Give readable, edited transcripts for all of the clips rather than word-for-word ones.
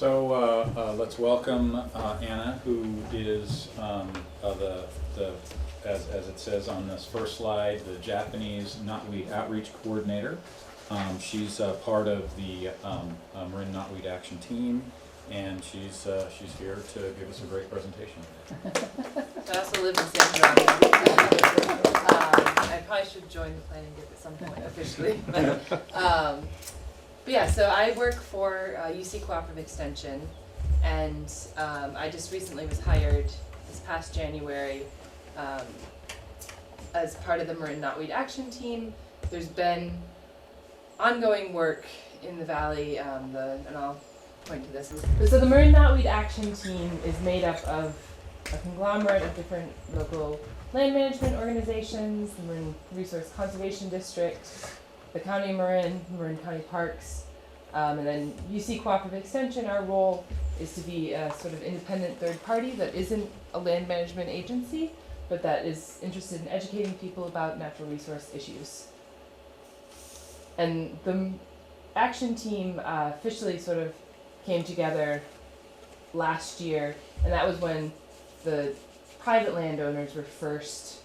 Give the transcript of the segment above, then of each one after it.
So let's welcome Anna, who is as it says on this first slide, the Japanese Knotweed Outreach Coordinator. She's part of the Marin Knotweed Action Team, and she's here to give us a great presentation. I also live in San Geronimo. I probably should join the planning group at some point officially. But yeah, so I work for UC Cooperative Extension, and I just recently was hired this past January as part of the Marin Knotweed Action Team. There's been ongoing work in the valley, and I'll point to this. So the Marin Knotweed Action Team is made up of a conglomerate of different local land management organizations, the Marin Resource Conservation District, the County of Marin, Marin County Parks, and then UC Cooperative Extension. Our role is to be a sort of independent third party that isn't a land management agency, but that is interested in educating people about natural resource issues. And the action team officially sort of came together last year, and that was when the private landowners were first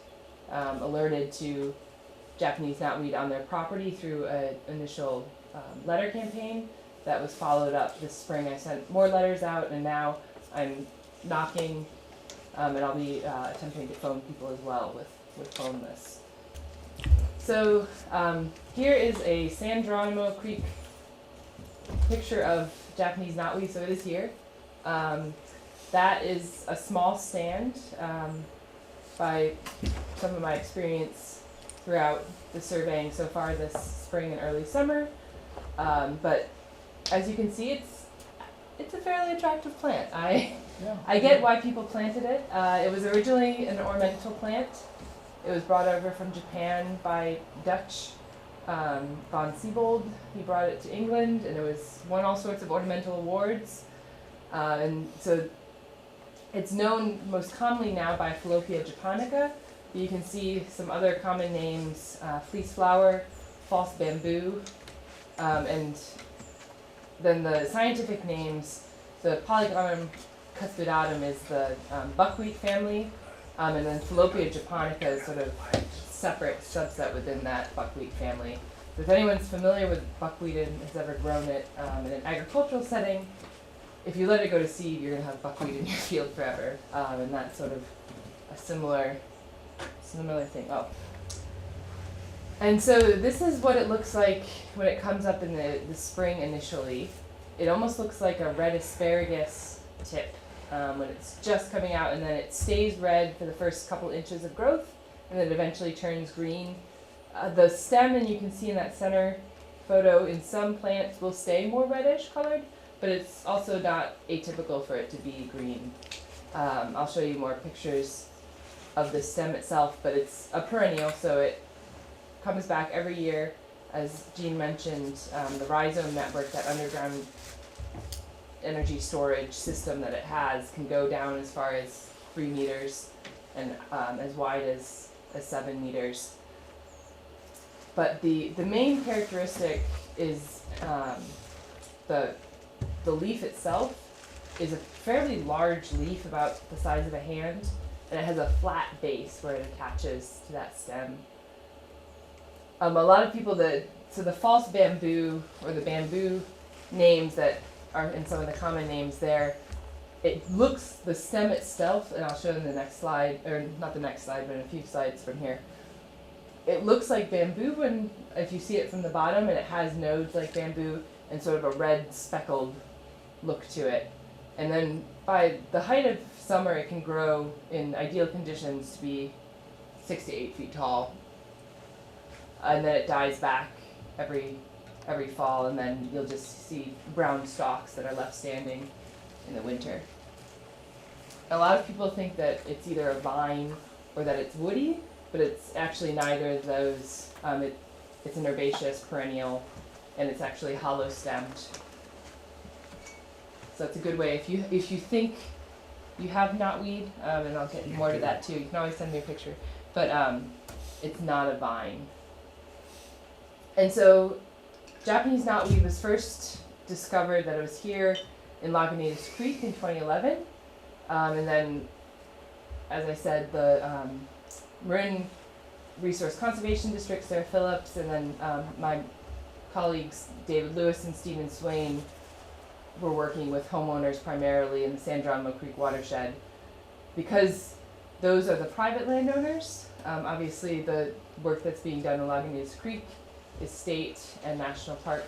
alerted to Japanese knotweed on their property through an initial letter campaign that was followed up this spring. I sent more letters out, and now I'm knocking, and I'll be attempting to phone people as well with phone lists. So here is a San Geronimo Creek picture of Japanese knotweed, so it is here. That is a small stand by some of my experience throughout the surveying so far this spring and early summer. But as you can see, it's a fairly attractive plant. I get why people planted it. It was originally an ornamental plant. It was brought over from Japan by Dutch von Siebold. He brought it to England, and it was won all sorts of ornamental awards. And so it's known most commonly now by Falloppia japonica. You can see some other common names: fleece flower, false bamboo, and then the scientific names. The Polygonum cuspidatum is the buckwheat family, and then Falloppia japonica is sort of a separate subset within that buckwheat family. So if anyone's familiar with buckwheat and has ever grown it in an agricultural setting, if you let it go to seed, you're going to have buckwheat in your field forever, and that's sort of a similar thing. Oh. And so this is what it looks like when it comes up in the spring initially. It almost looks like a red asparagus tip when it's just coming out, and then it stays red for the first couple inches of growth, and then it eventually turns green. The stem, and you can see in that center photo, in some plants will stay more reddish colored, but it's also not atypical for it to be green. I'll show you more pictures of the stem itself, but it's a perennial, so it comes back every year. As Jean mentioned, the rhizome network, that underground energy storage system that it has, can go down as far as 3 meters and as wide as 7 meters. But the main characteristic is the leaf itself is a fairly large leaf, about the size of a hand, and it has a flat base where it attaches to that stem. A lot of people, so the false bamboo, or the bamboo names that are in some of the common names there, it looks, the stem itself, and I'll show in the next slide, or not the next slide, but in a few slides from here. It looks like bamboo if you see it from the bottom, and it has nodes like bamboo and sort of a red speckled look to it. And then by the height of summer, it can grow in ideal conditions to be 6 to 8 feet tall. And then it dies back every fall, and then you'll just see brown stalks that are left standing in the winter. A lot of people think that it's either a vine or that it's woody, but it's actually neither of those. It's an herbaceous perennial, and it's actually hollow stemmed. So that's a good way. If you think you have knotweed, and I'll get more to that too, you can always send me a picture, but it's not a vine. And so Japanese knotweed was first discovered, that it was here in Lagunitas Creek in 2011. And then, as I said, the Marin Resource Conservation District, Sarah Phillips, and then my colleagues David Lewis and Stephen Swain were working with homeowners primarily in the San Geronimo Creek watershed. Because those are the private landowners, obviously the work that's being done in Lagunitas Creek is state and national park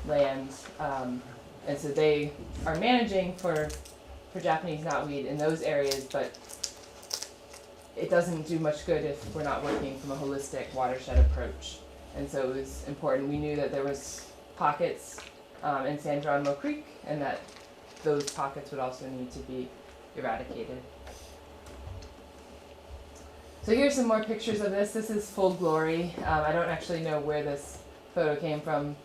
land, and so they are managing for Japanese knotweed in those areas, but it doesn't do much good if we're not working from a holistic watershed approach. And so it was important. We knew that there was pockets in San Geronimo Creek, and that those pockets would also need to be eradicated. So here's some more pictures of this. This is full glory. I don't actually know where this photo came from,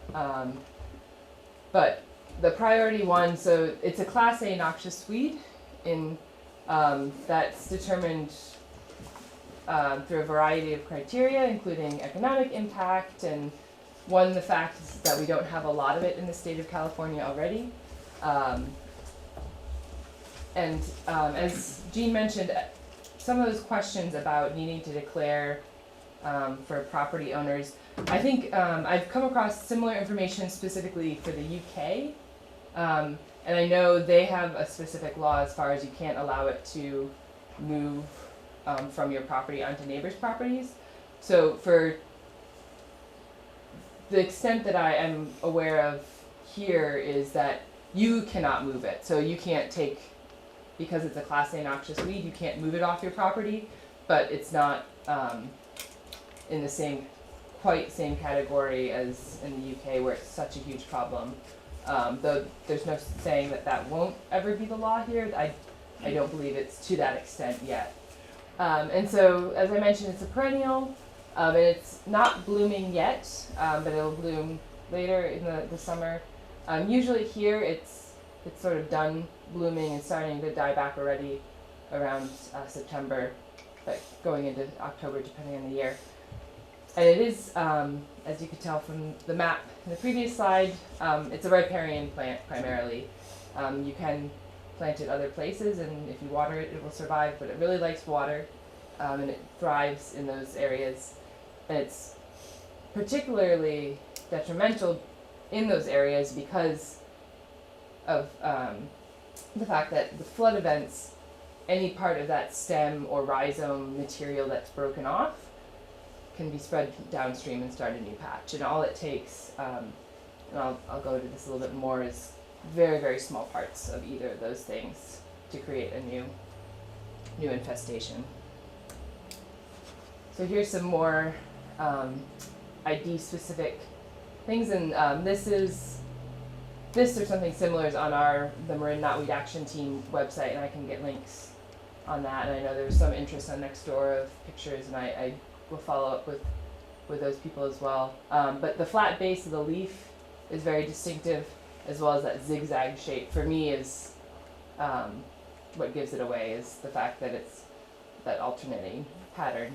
but the priority one, so it's a Class A noxious weed in, that's determined through a variety of criteria, including economic impact, and one, the fact that we don't have a lot of it in the state of California already. As Jean mentioned, some of those questions about needing to declare for property owners, I think I've come across similar information specifically for the UK, and I know they have a specific law as far as you can't allow it to move from your property onto neighbors' properties. So for the extent that I am aware of here is that you cannot move it. So you can't take, because it's a Class A noxious weed, you can't move it off your property, but it's not in the quite same category as in the UK where it's such a huge problem. Though there's no saying that won't ever be the law here. I don't believe it's to that extent yet. And so, as I mentioned, it's a perennial, and it's not blooming yet, but it'll bloom later in the summer. Usually here it's sort of done blooming and starting to die back already around September, but going into October depending on the year. And it is, as you could tell from the map in the previous slide, it's a riparian plant primarily. You can plant it other places, and if you water it, it will survive, but it really likes water, and it thrives in those areas. And it's particularly detrimental in those areas because of the fact that the flood events, any part of that stem or rhizome material that's broken off can be spread downstream and start a new patch. And all it takes, and I'll go into this a little bit more, is very, very small parts of either of those things to create a new infestation. So here's some more ID specific things, and this or something similar is on the Marin Knotweed Action Team website, and I can get links on that. And I know there's some interest on Nextdoor of pictures, and I will follow up with those people as well. But the flat base of the leaf is very distinctive, as well as that zigzag shape. For me, is what gives it away, is the fact that it's that alternating pattern.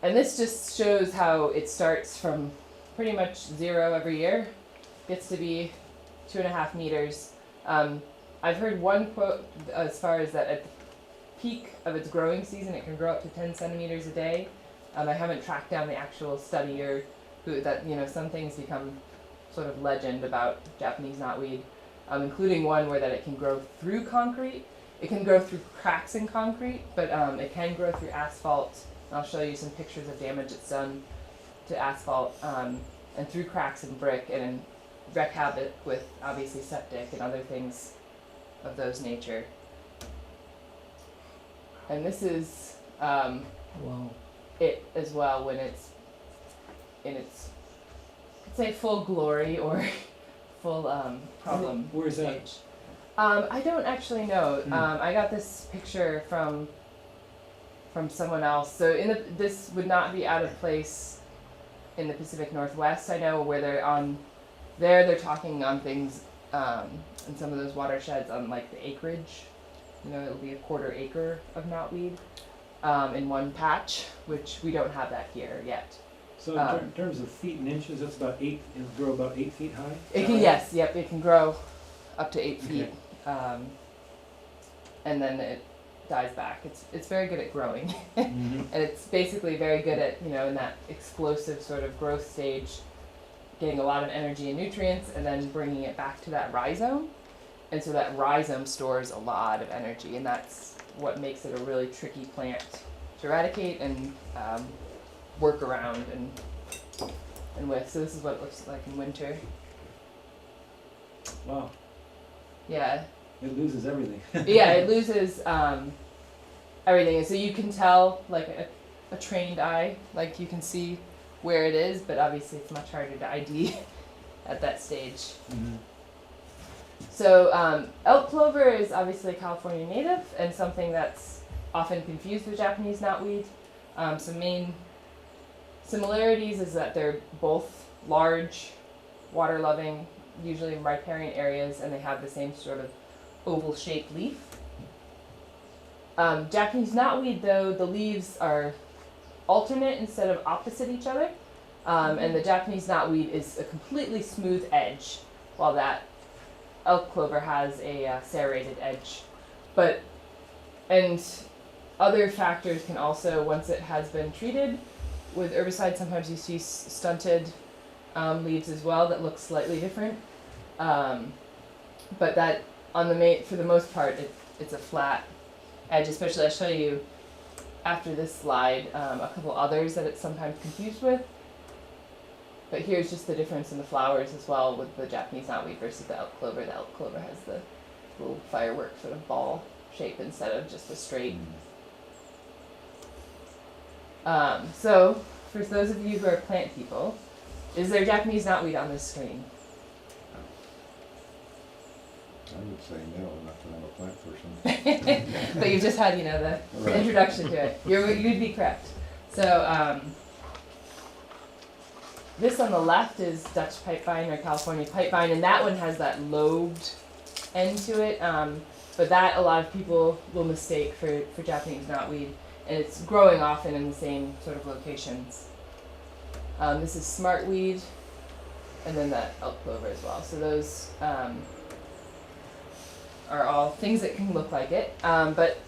And this just shows how it starts from pretty much zero every year, gets to be 2.5 meters. I've heard one quote as far as that at the peak of its growing season, it can grow up to 10 centimeters a day. I haven't tracked down the actual study or some things become sort of legend about Japanese knotweed, including one where that it can grow through concrete. It can grow through cracks in concrete, but it can grow through asphalt. I'll show you some pictures of damage it's done to asphalt, and through cracks in brick, and wreak havoc with obviously septic and other things of those nature. And this is it as well when it's in its, I'd say, full glory or full problem. Where is that? Stage. I don't actually know. I got this picture from someone else. So this would not be out of place in the Pacific Northwest. I know where they're talking on things in some of those watersheds on like the acreage. It'll be a 1/4 acre of knotweed in one patch, which we don't have that here yet. So in terms of feet and inches, that's about 8, it'll grow about 8 feet high? It can, yes, yep, it can grow up to 8 feet. Okay. And then it dies back. It's very good at growing. Mhm. And it's basically very good at, in that explosive sort of growth stage, getting a lot of energy and nutrients and then bringing it back to that rhizome. And so that rhizome stores a lot of energy, and that's what makes it a really tricky plant to eradicate and work around and with. So this is what it looks like in winter. Wow, Yeah. it loses everything. Yeah, it loses everything. And so you can tell, like a trained eye, like you can see where it is, but obviously it's much harder to ID at that stage. Mhm. So elk clover is obviously a California native and something that's often confused with Japanese knotweed. Some main similarities is that they're both large, water-loving, usually in riparian areas, and they have the same sort of oval-shaped leaf. Japanese knotweed, though, the leaves are alternate instead of opposite each other, and the Japanese knotweed is a completely smooth edge, while that elk clover has a serrated edge. And other factors can also, once it has been treated with herbicide, sometimes you see stunted leaves as well that look slightly different. But that for the most part, it's a flat edge. Especially, I'll show you after this slide a couple others that it's sometimes confused with. But here's just the difference in the flowers as well with the Japanese knotweed versus the elk clover. The elk clover has the little firework sort of ball shape instead of just a straight. So, for those of you who are plant people, is there Japanese knotweed on this screen? I would say no, not that I'm a plant person. But you've just had, the Right. introduction to it. You'd be correct. So, this on the left is Dutch pipevine or California pipevine, and that one has that lobed end to it. But that a lot of people will mistake for Japanese knotweed, and it's growing often in the same sort of locations. This is smartweed, and then that elk clover as well. So those are all things that can look like it. But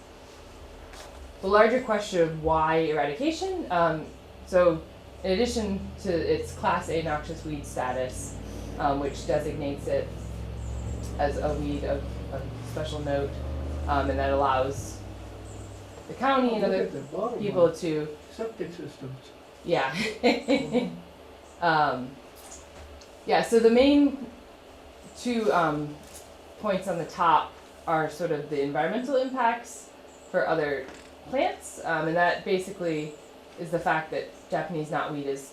the larger question of why eradication, so in addition to its Class A noxious weed status, which designates it as a weed of special note, and that allows the county and other people to septic systems. yeah. Yeah, so the main two points on the top are sort of the environmental impacts for other plants, and that basically is the fact that Japanese knotweed is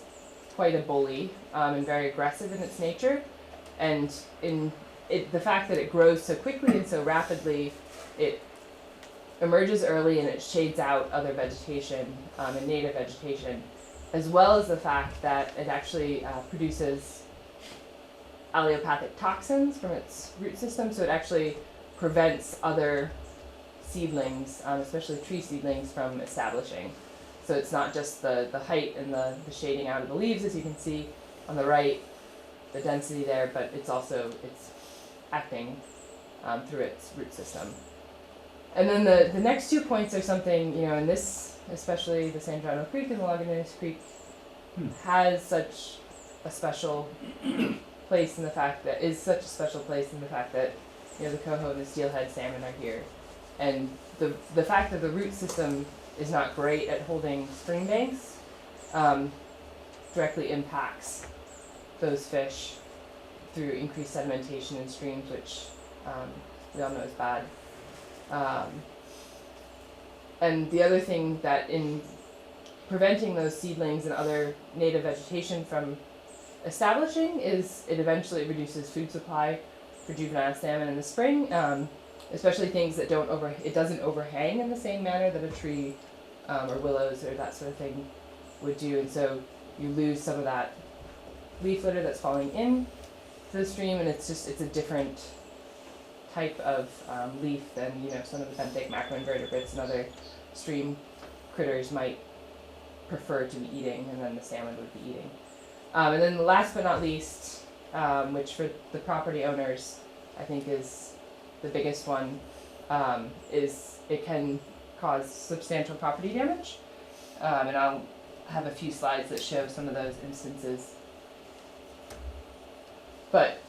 quite a bully and very aggressive in its nature, and the fact that it grows so quickly and so rapidly, it emerges early and it shades out other vegetation and native vegetation, as well as the fact that it actually produces allelopathic toxins from its root system, so it actually prevents other seedlings, especially tree seedlings, from establishing. So it's not just the height and the shading out of the leaves, as you can see on the right, the density there, but it's acting through its root system. And then the next 2 points are something, in this, especially the San Geronimo Creek and the Lagunitas Creek, has such a special place in the fact that the coho and the steelhead salmon are here. And the fact that the root system is not great at holding spring banks directly impacts those fish through increased sedimentation in streams, which we all know is bad. And the other thing that in preventing those seedlings and other native vegetation from establishing is it eventually reduces food supply for juvenile salmon in the spring, especially things that it doesn't overhang in the same manner that a tree or willows or that sort of thing would do, and so you lose some of that leaf litter that's falling in to the stream, and it's a different type of leaf than some of the benthic macroinvertebrates and other stream critters might prefer to be eating, and then the salmon would be eating. And then last but not least, which for the property owners I think is the biggest one, is it can cause substantial property damage. And I'll have a few slides that show some of those instances. But,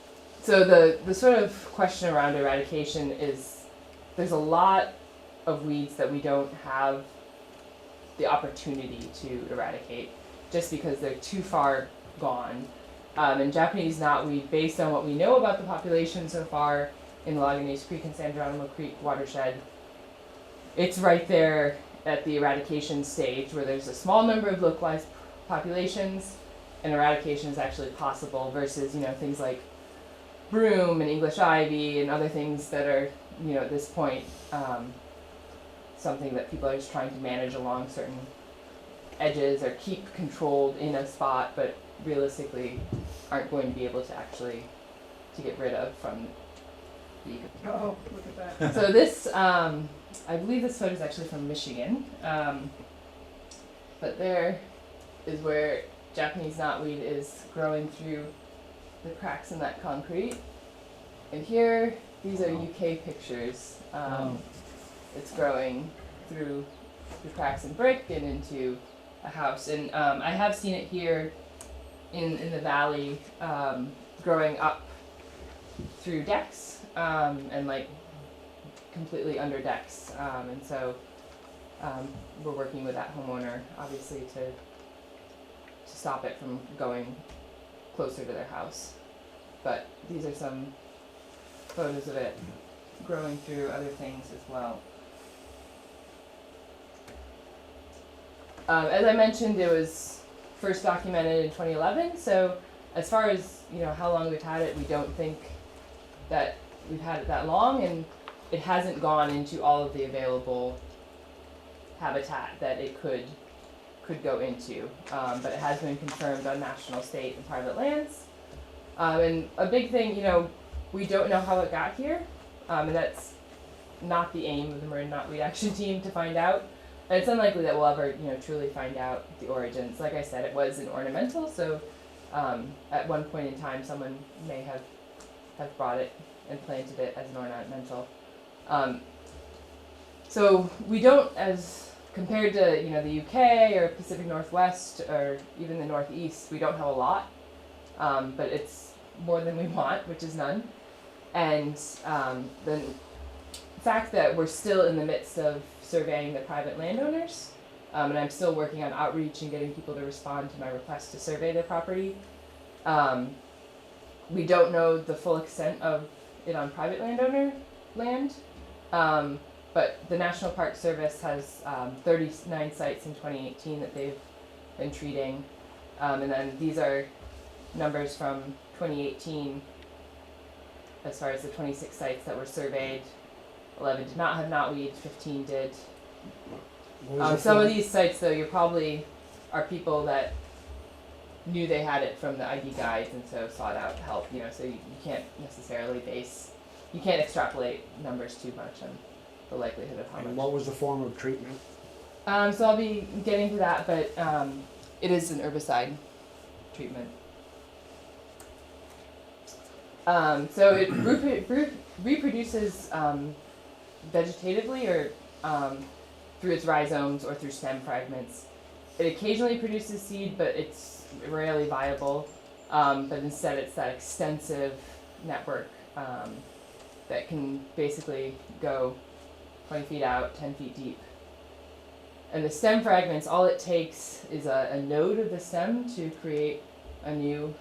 so the sort of question around eradication is there's a lot of weeds that we don't have the opportunity to eradicate just because they're too far gone. And Japanese knotweed, based on what we know about the population so far in the Lagunese Creek and San Geronimo Creek watershed, it's right there at the eradication stage where there's a small number of localized populations and eradication is actually possible versus, things like broom and English ivy and other things that are, at this point, something that people are just trying to manage along certain edges or keep controlled in a spot, but realistically aren't going to be able to actually to get rid of from the Oh, look at that. So this, I believe this photo is actually from Michigan, but there is where Japanese knotweed is growing through the cracks in that concrete. And here, these are UK pictures. It's growing through the cracks in brick and into a house. And I have seen it here in the valley, growing up through decks and like completely under decks. And so we're working with that homeowner, obviously, to stop it from going closer to their house. But these are some photos of it growing through other things as well. As I mentioned, it was first documented in 2011, so as far as how long we've had it, we don't think that we've had it that long, and it hasn't gone into all of the available habitat that it could go into, but it has been confirmed on national, state, and private lands. And a big thing, we don't know how it got here, and that's not the aim of the Marin Knotweed Action Team to find out. And it's unlikely that we'll ever, truly find out the origins. Like I said, it was an ornamental, so at one point in time, someone may have brought it and planted it as an ornamental. So we don't, as compared to the UK or Pacific Northwest or even the Northeast, we don't have a lot, but it's more than we want, which is none. And the fact that we're still in the midst of surveying the private landowners, and I'm still working on outreach and getting people to respond to my request to survey their property. We don't know the full extent of it on private landowner land, but the National Park Service has 39 sites in 2018 that they've been treating, and then these are numbers from 2018 as far as the 26 sites that were surveyed. 11 did not have knotweed, 15 did. Some of these sites, though, you probably are people that knew they had it from the ID guides and so sought out help, so you can't necessarily you can't extrapolate numbers too much on the likelihood of how much. And what was the form of treatment? So I'll be getting to that, but it is an herbicide treatment. So it reproduces vegetatively or through its rhizomes or through stem fragments. It occasionally produces seed, but it's rarely viable. But instead, it's that extensive network that can basically go 20 feet out, 10 feet deep. And the stem fragments, all it takes is a node of the stem to create a new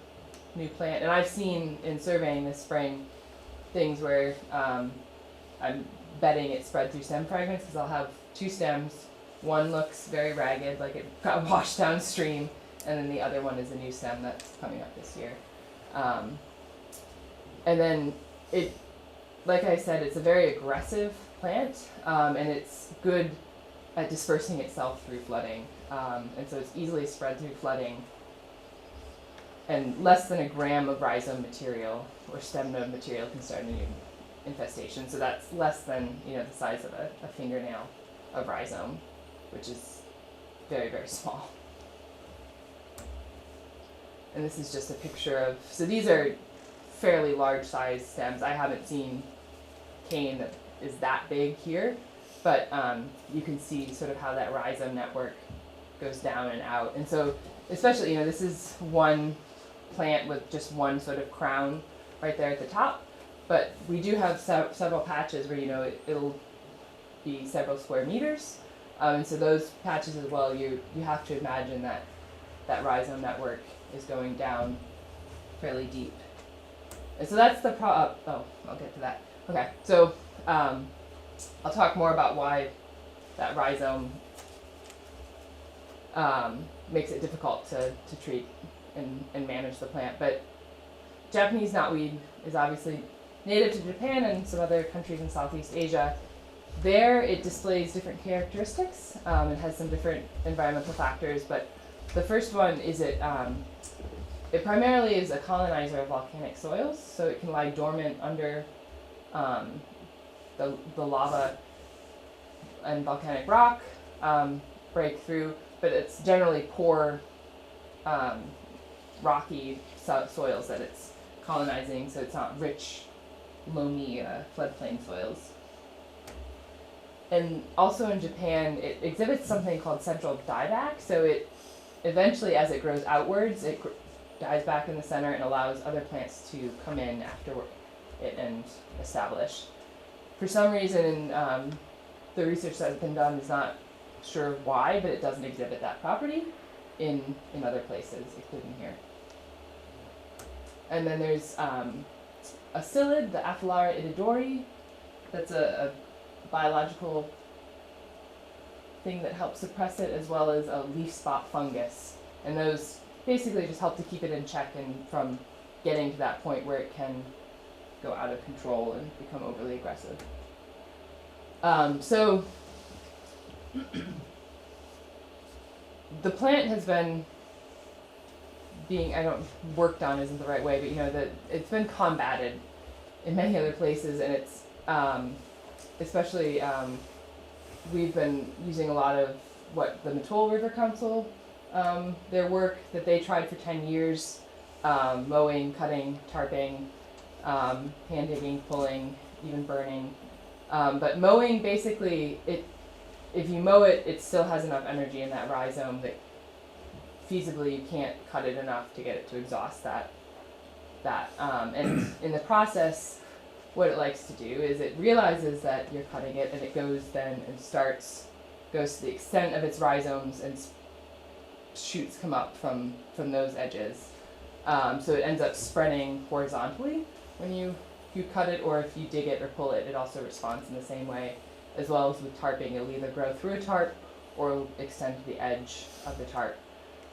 plant. And I've seen in surveying this spring things where I'm betting it spread through stem fragments, because I'll have two stems. One looks very ragged, like it got washed downstream, and then the other one is a new stem that's coming up this year. And then it, like I said, it's a very aggressive plant, and it's good at dispersing itself through flooding. And so it's easily spread through flooding. And less than a gram of rhizome material or stem node material can start a new infestation. So that's less than the size of a fingernail of rhizome, which is very, very small. And this is just a picture of, so these are fairly large size stems. I haven't seen cane that is that big here, but you can see sort of how that rhizome network goes down and out. And so especially, this is one plant with just one sort of crown right there at the top, but we do have several patches where, it'll be several square meters. And so those patches as well, you have to imagine that that rhizome network is going down fairly deep. And so that's the I'll get to that. Okay, so I'll talk more about why that rhizome makes it difficult to treat and manage the plant. But Japanese knotweed is obviously native to Japan and some other countries in Southeast Asia. There it displays different characteristics. It has some different environmental factors, but the first one is it primarily is a colonizer of volcanic soils, so it can lie dormant under the lava and volcanic rock, break through, but it's generally poor rocky soils that it's colonizing, so it's not rich, loamy floodplain soils. And also in Japan, it exhibits something called central dieback, so it eventually, as it grows outwards, it dies back in the center and allows other plants to come in after it and establish. For some reason, the research that's been done is not sure why, but it doesn't exhibit that property in other places, including here. And then there's a psyllid, the Aphilara itidori. That's a biological thing that helps suppress it, as well as a leaf spot fungus. And those basically just help to keep it in check and from getting to that point where it can go out of control and become overly aggressive. So the plant has been being, worked on isn't the right way, but it's been combated in many other places, and it's especially we've been using a lot of what the Mattole River Council, their work that they tried for 10 years, mowing, cutting, tarping, hand digging, pulling, even burning. But mowing, basically, if you mow it, it still has enough energy in that rhizome that feasibly you can't cut it enough to get it to exhaust that. And in the process, what it likes to do is it realizes that you're cutting it, and it goes then and goes to the extent of its rhizomes, and shoots come up from those edges. So it ends up spreading horizontally when you cut it, or if you dig it or pull it, it also responds in the same way. As well as with tarping, it'll either grow through a tarp or extend to the edge of the tarp.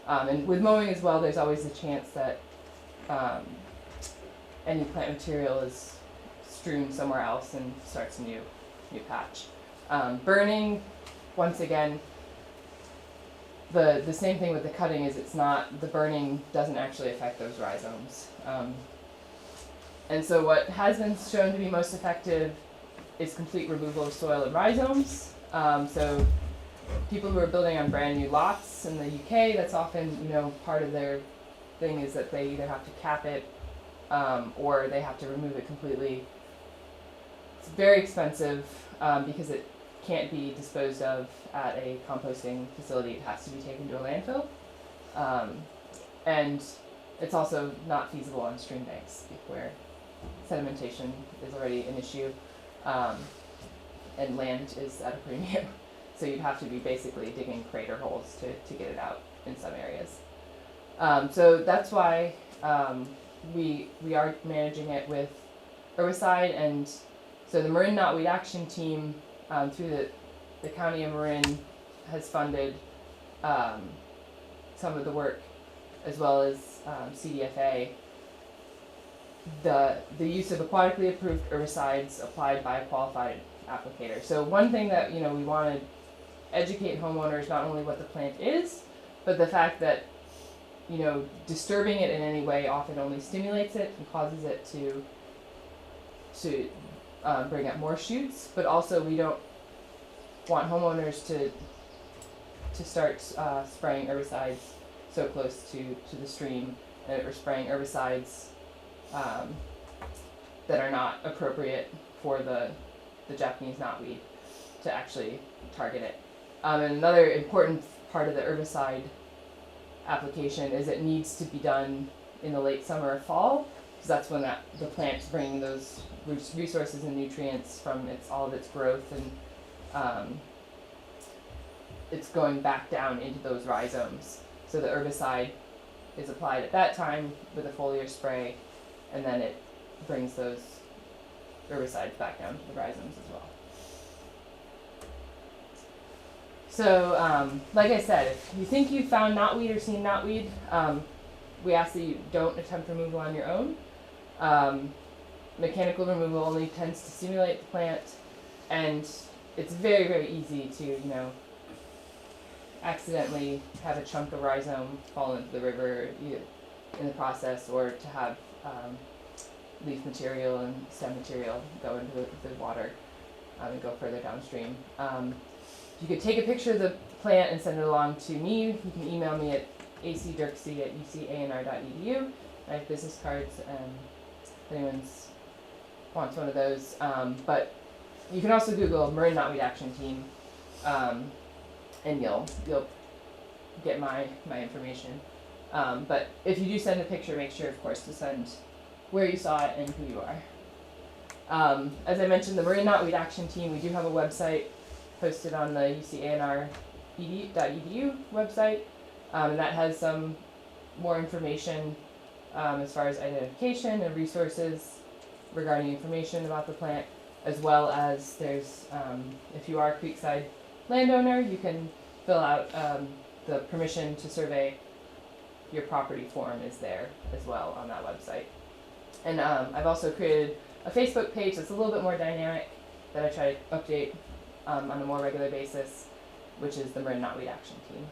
And with mowing as well, there's always a chance that any plant material is strewn somewhere else and starts a new patch. Burning, once again, the same thing with the cutting is the burning doesn't actually affect those rhizomes. And so what has been shown to be most effective is complete removal of soil and rhizomes. So people who are building on brand new lots in the UK, that's often, part of their thing is that they either have to cap it or they have to remove it completely. It's very expensive because it can't be disposed of at a composting facility. It has to be taken to a landfill. And it's also not feasible on stream banks where sedimentation is already an issue and land is at a premium. So you'd have to be basically digging crater holes to get it out in some areas. So that's why we are managing it with herbicide. And so the Marin Knotweed Action Team through the County of Marin has funded some of the work, as well as CDFA, the use of aquatically approved herbicides applied by a qualified applicator. So one thing that we want to educate homeowners not only what the plant is, but the fact that disturbing it in any way often only stimulates it and causes it to bring up more shoots. But also we don't want homeowners to start spraying herbicides so close to the stream and we're spraying herbicides that are not appropriate for the Japanese knotweed to actually target it. And another important part of the herbicide application is it needs to be done in the late summer or fall, because that's when the plant's bringing those resources and nutrients from all of its growth, and it's going back down into those rhizomes. So the herbicide is applied at that time with a foliar spray, and then it brings those herbicides back down to the rhizomes as well. So, like I said, if you think you've found knotweed or seen knotweed, we ask that you don't attempt removal on your own. Mechanical removal only tends to stimulate the plant, and it's very, very easy to, accidentally have a chunk of rhizome fall into the river in the process, or to have leaf material and stem material go into the water and go further downstream. You could take a picture of the plant and send it along to me. You can email me at acdirkse@ucanr.edu. I have business cards, if anyone wants one of those. But you can also Google Marin Knotweed Action Team, and you'll get my information. But if you do send a picture, make sure, of course, to send where you saw it and who you are. As I mentioned, the Marin Knotweed Action Team, we do have a website posted on the ucanr.edu website, and that has some more information as far as identification and resources regarding information about the plant, as well as there's, if you are a creekside landowner, you can fill out the permission to survey your property form is there as well on that website. And I've also created a Facebook page that's a little bit more dynamic that I try to update on a more regular basis, which is the Marin Knotweed Action Team.